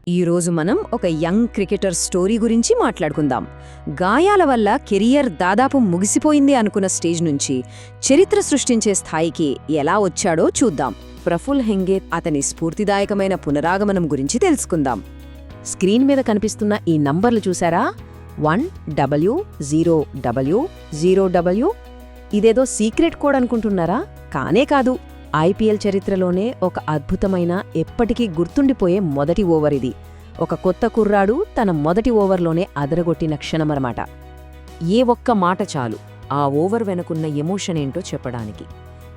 ఈరోజు మనం ఒక యంగ్ క్రికెటర్ స్టోరీ గురించి మాట్లాడుకుందాం. గాయాల వల్ల కెరియర్ దాదాపు ముగిసిపోయింది అనుకున్న స్టేజ్ నుంచి చరిత్ర సృష్టించే స్థాయికి ఎలా వచ్చాడో చూద్దాం. ప్రఫుల్ హెంగే అతని స్ఫూర్తిదాయకమైన పునరాగమనం గురించి తెలుసుకుందాం. స్క్రీన్ మీద కనిపిస్తున్న ఈ నంబర్లు చూసారా? 1W0W0W. ఇదేదో సీక్రెట్ కోడ్ అనుకుంటున్నారా? కానే కాదు. ఐపీఎల్ చరిత్రలోనే ఒక అద్భుతమైన, ఎప్పటికీ గుర్తుండిపోయే మొదటి ఓవర్ ఇది. ఒక కొత్త కుర్రాడు తన మొదటి ఓవర్లోనే అదరగొట్టిన క్షణమన్నమాట. ఏ ఒక్క మాట చాలు ఆ ఓవర్ వెనుకున్న ఎమోషన్ ఏంటో చెప్పడానికి.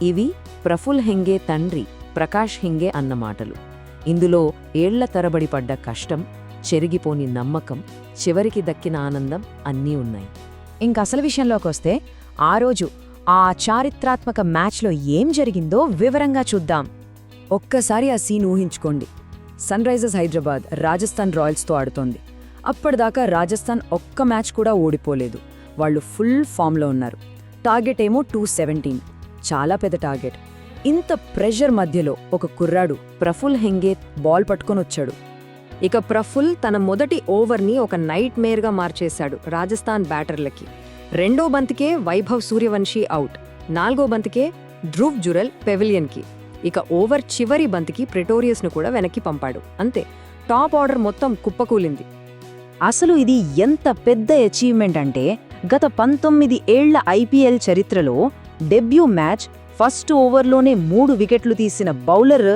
ఇవి ప్రఫుల్ హెంగే తండ్రి ప్రకాష్ హెంగే అన్న మాటలు. ఇందులో ఏళ్ల తరబడి పడ్డ కష్టం, చెరిగిపోని నమ్మకం, చివరికి దక్కిన ఆనందం అన్నీ ఉన్నాయి. ఇంకసలు విషయంలోకొస్తే ఆ రోజు ఆ చారిత్రాత్మక మ్యాచ్లో ఏం జరిగిందో వివరంగా చూద్దాం. ఒక్కసారి ఆ సీన్ ఊహించుకోండి. సన్ రైజర్స్ హైదరాబాద్ రాజస్థాన్ రాయల్స్తో ఆడుతోంది. అప్పటిదాకా రాజస్థాన్ ఒక్క మ్యాచ్ కూడా ఓడిపోలేదు. వాళ్ళు ఫుల్ ఫామ్లో ఉన్నారు. టార్గెట్ ఏమో 217, చాలా పెద్ద టార్గెట్. ఇంత ప్రెషర్ మధ్యలో ఒక కుర్రాడు ప్రఫుల్ హెంగే బాల్ పట్టుకొనొచ్చాడు. ఇక ప్రఫుల్ తన మొదటి ఓవర్ని ఒక నైట్ మేర్గా మార్చేశాడు రాజస్థాన్ బ్యాటర్లకి. రెండో బంతికే వైభవ్ సూర్యవంశీ అవుట్, నాలుగో బంతికే ధ్రువ్ జురెల్ పెవిలియన్కి. ఇక ఓవర్ చివరి బంతికి ప్రెటోరియస్ను కూడా వెనక్కి పంపాడు. అంతే, టాప్ ఆర్డర్ మొత్తం కుప్పకూలింది. అసలు ఇది ఎంత పెద్ద అచీవ్మెంట్ అంటే, గత 19 ఏళ్ల ఐపీఎల్ చరిత్రలో డెబ్యూ మ్యాచ్ ఫస్ట్ ఓవర్లోనే 3 వికెట్లు తీసిన బౌలర్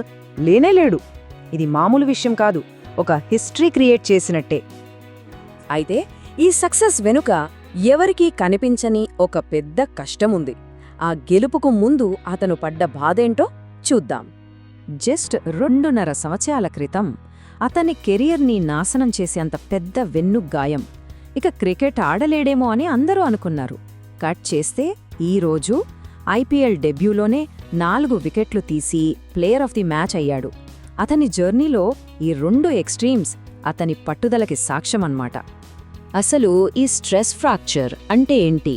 లేనేలేడు. ఇది మామూలు విషయం కాదు, ఒక హిస్టరీ క్రియేట్ చేసినట్టే. అయితే ఈ సక్సెస్ వెనుక ఎవరికీ కనిపించని ఒక పెద్ద కష్టముంది. ఆ గెలుపుకు ముందు అతను పడ్డ బాధేంటో చూద్దాం. జస్ట్ 2.5 సంవత్సరాల క్రితం అతని కెరియర్ని నాశనం చేసేంత పెద్ద వెన్నుగాయం. ఇక క్రికెట్ ఆడలేడేమో అని అందరూ అనుకున్నారు. కట్ చేస్తే ఈరోజు ఐపీఎల్ డెబ్యూలోనే 4 వికెట్లు తీసి ప్లేయర్ ఆఫ్ ది మ్యాచ్ అయ్యాడు. అతని జర్నీలో ఈ 2 ఎక్స్ట్రీమ్స్ అతని పట్టుదలకి సాక్ష్యమన్నమాట. అసలు ఈ స్ట్రెస్ ఫ్రాక్చర్ అంటే ఏంటి?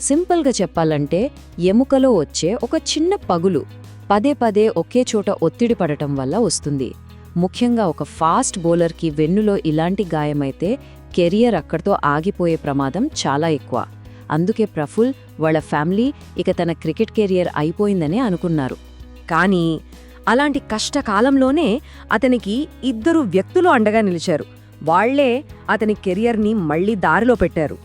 సింపుల్గా చెప్పాలంటే, ఎముకలో వచ్చే ఒక చిన్న పగులు పదే పదే ఒకే చోట ఒత్తిడి పడటం వల్ల వస్తుంది. ముఖ్యంగా ఒక ఫాస్ట్ బౌలర్కి వెన్నులో ఇలాంటి గాయమైతే కెరియర్ అక్కడితో ఆగిపోయే ప్రమాదం చాలా ఎక్కువ. అందుకే ప్రఫుల్ వాళ్ళ ఫ్యామిలీ ఇక తన క్రికెట్ కెరియర్ అయిపోయిందనే అనుకున్నారు. కానీ అలాంటి కష్టకాలంలోనే అతనికి 2 వ్యక్తులు అండగా నిలిచారు. వాళ్లే అతని కెరియర్ని మళ్లీ దారిలో పెట్టారు.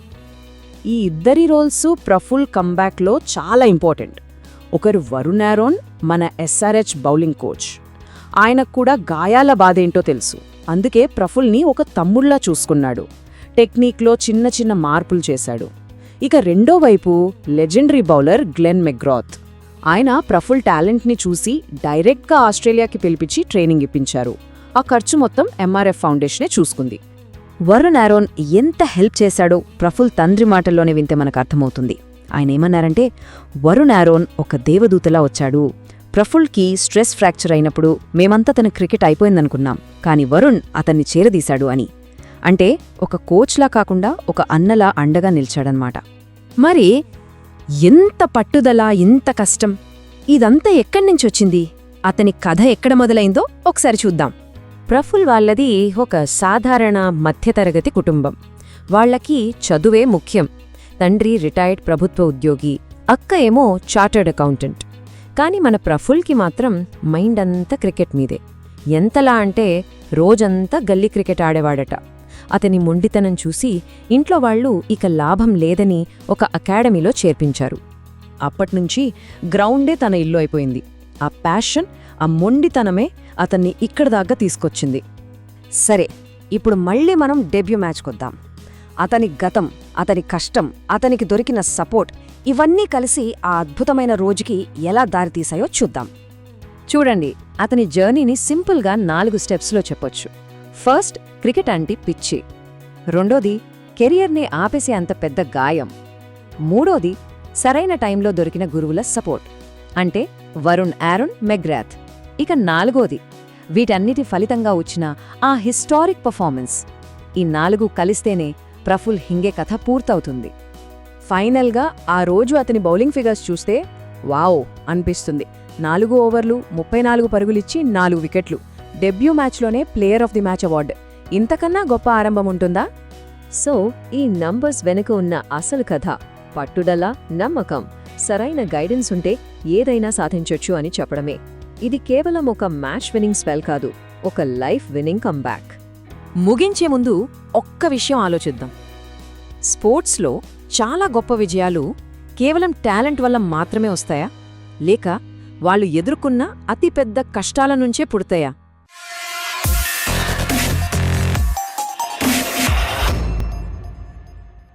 ఈ ఇద్దరి రోల్సు ప్రఫుల్ కంబ్యాక్లో చాలా ఇంపార్టెంట్. ఒకరు వరుణ్ ఆరోన్, మన ఎస్ఆర్హెచ్ బౌలింగ్ కోచ్. ఆయనకు కూడా గాయాల బాధేంటో తెలుసు. అందుకే ప్రఫుల్ని ఒక తమ్ముళ్లా చూసుకున్నాడు. టెక్నిక్లో చిన్న చిన్న మార్పులు చేశాడు. ఇక రెండో వైపు లెజెండరీ బౌలర్ గ్లెన్ మెగ్రాత్. ఆయన ప్రఫుల్ టాలెంట్ని చూసి డైరెక్ట్గా ఆస్ట్రేలియాకి పిలిపించి ట్రైనింగ్ ఇప్పించారు. ఆ ఖర్చు మొత్తం ఎంఆర్ఎఫ్ ఫౌండేషనే చూసుకుంది. వరుణ్ ఆరోన్ ఎంత హెల్ప్ చేశాడో ప్రఫుల్ తండ్రి మాటల్లోనే వింటే మనకు అర్థమవుతుంది. ఆయన ఏమన్నారంటే, వరుణ్ ఆరోన్ ఒక దేవదూతలా వచ్చాడు. ప్రఫుల్కి స్ట్రెస్ ఫ్రాక్చర్ అయినప్పుడు మేమంతా తన క్రికెట్ అయిపోయిందనుకున్నాం, కానీ వరుణ్ అతన్ని చేరదీశాడు అని. అంటే ఒక కోచ్లా కాకుండా ఒక అన్నలా అండగా నిలిచాడనమాట. మరి ఎంత పట్టుదల, ఎంత కష్టం, ఇదంతా ఎక్కడ్నుంచొచ్చింది? అతని కథ ఎక్కడ మొదలైందో ఒకసారి చూద్దాం. ప్రఫుల్ వాళ్ళది ఒక సాధారణ మధ్యతరగతి కుటుంబం. వాళ్లకి చదువే ముఖ్యం. తండ్రి రిటైర్డ్ ప్రభుత్వ ఉద్యోగి, అక్క ఏమో చార్టర్డ్ అకౌంటెంట్. కాని మన ప్రఫుల్కి మాత్రం మైండ్ అంతా క్రికెట్ మీదే. ఎంతలా అంటే రోజంతా గల్లీ క్రికెట్ ఆడేవాడట. అతని మొండితనం చూసి ఇంట్లో వాళ్లు ఇక లాభం లేదని ఒక అకాడమీలో చేర్పించారు. అప్పట్నుంచి గ్రౌండే తన ఇల్లు అయిపోయింది. ఆ ప్యాషన్, ఆ మొండితనమే అతన్ని ఇక్కడిదాకా తీసుకొచ్చింది. సరే, ఇప్పుడు మళ్ళీ మనం డెబ్యూ మ్యాచ్కొద్దాం. అతని గతం, అతని కష్టం, అతనికి దొరికిన సపోర్ట్, ఇవన్నీ కలిసి ఆ అద్భుతమైన రోజుకి ఎలా దారితీశాయో చూద్దాం. చూడండి, అతని జర్నీని సింపుల్గా 4 స్టెప్స్లో చెప్పొచ్చు. ఫస్ట్, క్రికెట్ అంటే పిచ్చి. రెండోది, కెరియర్ని ఆపేసే అంత పెద్ద గాయం. మూడోది, సరైన టైంలో దొరికిన గురువుల సపోర్ట్, అంటే వరుణ్ ఆరోన్, మెగ్రాత్. ఇక నాలుగోది, వీటన్నిటి ఫలితంగా వచ్చిన ఆ హిస్టారిక్ పర్ఫార్మెన్స్. ఈ 4 కలిస్తేనే ప్రఫుల్ హెంగే కథ పూర్తవుతుంది. ఫైనల్గా ఆ రోజు అతని బౌలింగ్ ఫిగర్స్ చూస్తే వావ్ అనిపిస్తుంది. 4 ఓవర్లు 34 పరుగులిచ్చి 4 వికెట్లు. డెబ్యూ మ్యాచ్లోనే player of the match award. ఇంతకన్నా గొప్ప ఆరంభం ఉంటుందా? సో ఈ నంబర్స్ వెనుక ఉన్న అసలు కథ పట్టుదల, నమ్మకం, సరైన గైడెన్స్ ఉంటే ఏదైనా సాధించొచ్చు అని చెప్పడమే. ఇది కేవలం ఒక మ్యాచ్ విన్నింగ్ స్పెల్ కాదు, ఒక లైఫ్ విన్నింగ్ కంబ్యాక్. ముగించే ముందు ఒక్క విషయం ఆలోచిద్దాం. స్పోర్ట్స్లో చాలా గొప్ప విజయాలు కేవలం టాలెంట్ వల్ల మాత్రమే వస్తాయా? లేక వాళ్ళు ఎదుర్కొన్న అతిపెద్ద కష్టాల నుంచే పుడతాయా?